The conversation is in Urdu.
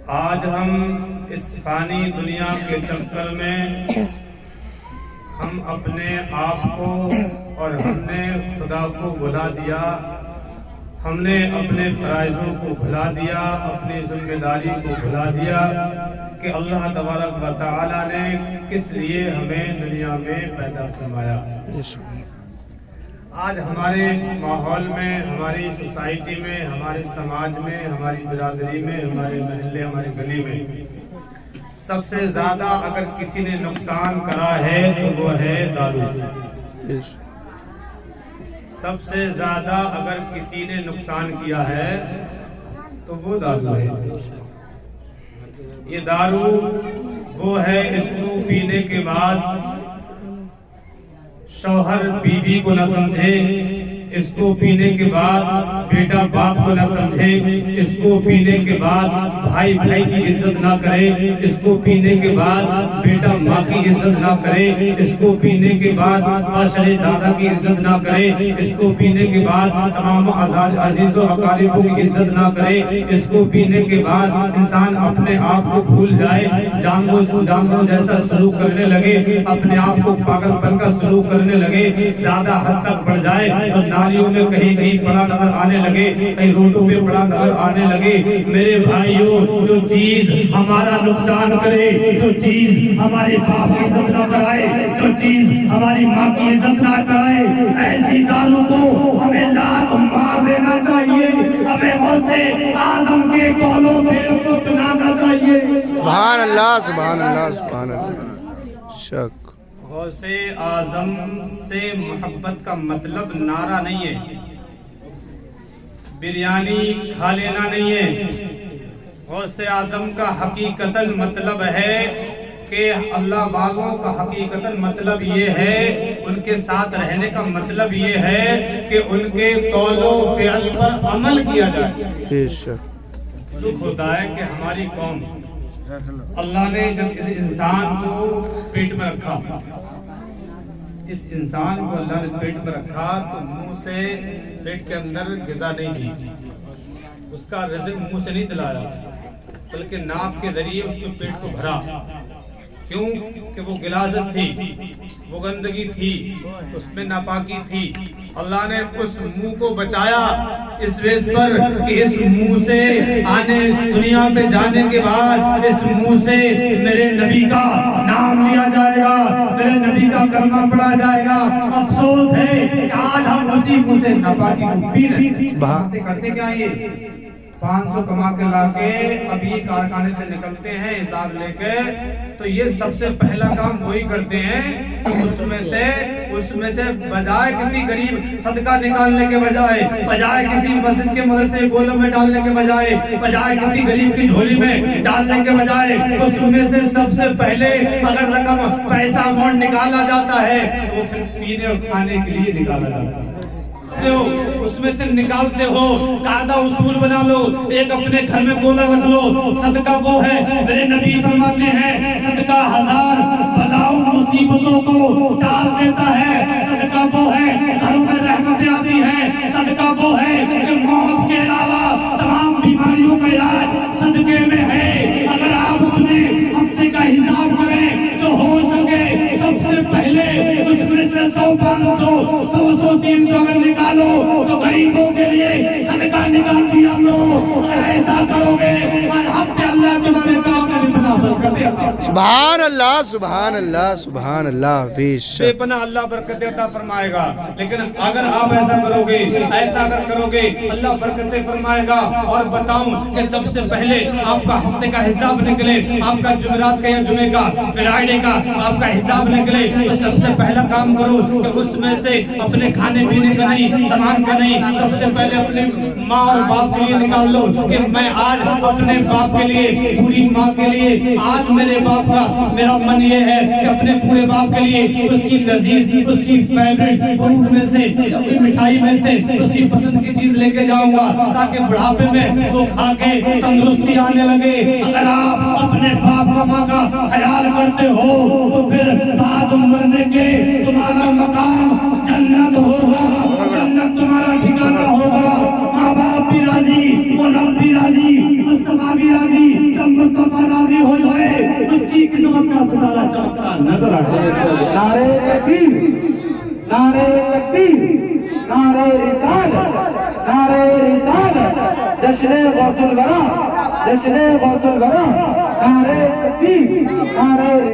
آج ہم اس فانی دنیا کے چکر میں ہم اپنے آپ کو اور ہم نے خدا کو بھلا دیا، ہم نے اپنے فرائضوں کو بھلا دیا، اپنی ذمہ داری کو بھلا دیا کہ اللہ تبارک و تعالی نے کس لیے ہمیں دنیا میں پیدا فرمایا۔ آج ہمارے ماحول میں، ہماری سوسائٹی میں، ہمارے سماج میں، ہماری برادری میں، ہمارے محلے، ہماری گلی میں سب سے زیادہ اگر کسی نے نقصان کرا ہے تو وہ ہے دارو۔ سب سے زیادہ اگر کسی نے نقصان کیا ہے تو وہ دارو ہے۔ یہ دارو وہ ہے اس کو پینے کے بعد شوہر بیوی کو نہ سمجھے، اس کو پینے کے بعد بیٹا باپ کو نہ سمجھے، اس کو پینے کے بعد بھائی بھائی کی عزت نہ کرے، اس کو پینے کے بعد بیٹا ماں کی عزت نہ کرے، اس کو پینے کے بعد معاشرے دادا کی عزت نہ کرے، اس کو پینے کے بعد تمام عزیز و اقاربوں کی عزت نہ کرے، اس کو پینے کے بعد انسان اپنے آپ کو بھول جائے، جانوروں جیسا سلوک کرنے لگے، اپنے آپ کو پاگل پن کا سلوک کرنے لگے، زیادہ حد تک بڑھ جائے اور نالیوں میں کہیں کہیں پڑا نظر آنے لگے، کہیں روڈوں پہ پڑا نظر آنے لگے۔ میرے بھائیوں، جو چیز ہمارا نقصان کرے، جو چیز ہمارے باپ کی عزت نہ کرائے، جو چیز ہماری ماں کی عزت نہ کرائے، ایسی دارو کو ہمیں لات مار دینا چاہیے، ہمیں غوثِ اعظم کے قول و فعل کو اپنانا چاہیے۔ سبحان اللہ، سبحان اللہ، سبحان اللہ۔ شک غوثِ اعظم سے محبت کا مطلب نعرہ نہیں ہے، بریانی کھا لینا نہیں ہے۔ غوثِ اعظم کا حقیقتاً مطلب ہے کہ اللہ والوں کا حقیقتاً مطلب یہ ہے، ان کے ساتھ رہنے کا مطلب یہ ہے کہ ان کے قول و فعل پر عمل کیا جائے۔ بے شک دکھ ہوتا ہے کہ ہماری قوم، اللہ نے جب اس انسان کو پیٹ میں رکھا، اس انسان کو اللہ نے پیٹ میں رکھا تو منہ سے پیٹ کے اندر غذا نہیں دی، اس کا رزق منہ سے نہیں دلایا، بلکہ ناف کے ذریعے اس کے پیٹ کو بھرا۔ کیوں کہ وہ غلاظت تھی، وہ گندگی تھی، اس میں ناپاکی تھی۔ اللہ نے اس منہ کو بچایا اس ویس پر کہ اس منہ سے آنے دنیا پہ جانے کے بعد اس منہ سے میرے نبی کا نام لیا جائے گا، میرے نبی کا کلمہ پڑھا جائے گا۔ افسوس ہے کہ آج ہم اسی منہ سے ناپاکی کو پی رہے ہیں۔ کرتے کیا یہ 500 کما کے لا کے ابھی کارخانے سے نکلتے ہیں حساب لے کے، تو یہ سب سے پہلا کام وہی کرتے ہیں کہ اس میں سے بجائے کسی غریب صدقہ نکالنے کے بجائے کسی مسجد کے مدرسے گولوں میں ڈالنے کے بجائے کسی غریب کی جھولی میں ڈالنے کے بجائے اس میں سے سب سے پہلے اگر رقم پیسہ اماؤنٹ نکالا جاتا ہے تو وہ پھر پینے اور کھانے کے لیے نکالا جاتا ہے۔ اس میں سے نکالتے ہو، قاعدہ اصول بنا لو، ایک اپنے گھر میں گولا رکھ لو۔ صدقہ وہ ہے، میرے نبی فرماتے ہیں صدقہ 1000 بلاؤں مصیبتوں کو ٹال دیتا ہے۔ صدقہ وہ ہے گھروں میں رحمتیں آتی ہیں۔ صدقہ وہ ہے کہ موت کے علاوہ تمام بیماریوں کا علاج صدقے میں ہے۔ اگر آپ اپنے ہفتے کا حساب کریں جو ہو سکے سب سے پہلے اس میں سے 100 500 200 300 اگر نکالو تو غریبوں کے لیے صدقہ نکال دیا کرو۔ اگر ایسا کرو گے ہر ہفتے اللہ تمہارے کام میں بنا برکت عطا۔ سبحان اللہ، سبحان اللہ، سبحان اللہ۔ بے بے شک پناہ اللہ برکت عطا فرمائے گا۔ لیکن اگر آپ ایسا کرو گے، ایسا اگر کرو گے اللہ برکتیں فرمائے گا۔ اور بتاؤں کہ سب سے پہلے آپ کا ہفتے کا حساب نکلے، آپ کا جمعرات کا یا جمعے کا فرائیڈے کا آپ کا حساب نکلے تو سب سے پہلا کام کرو کہ اس میں سے اپنے کھانے پینے کا نہیں، سامان کا نہیں، سب سے پہلے اپنے ماں اور باپ کے لیے نکال لو کہ میں آج اپنے باپ کے لیے، پوری ماں کے لیے، آج میرے باپ کا میرا من یہ ہے کہ اپنے پورے باپ کے لیے اس کی لذیذ، اس کی فیوریٹ فروٹ میں سے، کوئی مٹھائی میں سے اس کی پسند کی چیز لے کے جاؤں گا تاکہ بڑھاپے میں وہ کھا کے تندرستی آنے لگے۔ اگر آپ اپنے باپ کا ماں کا خیال کرتے ہو تو پھر بعد مرنے کے تمہارا مقام جنت ہوگا، جنت تمہارا ٹھکانہ ہوگا۔ ماں باپ بھی راضی اور رب بھی راضی، مصطفیٰ بھی راضی۔ نئی قسمت کا ستارہ چمکتا نظر آتا ہے۔ نعرے تکبیر، نعرے تکبیر، نعرے رسالت، نعرے رسالت، جشن غوث الورا، جشن غوث الورا، نعرے تکبیر، نعرے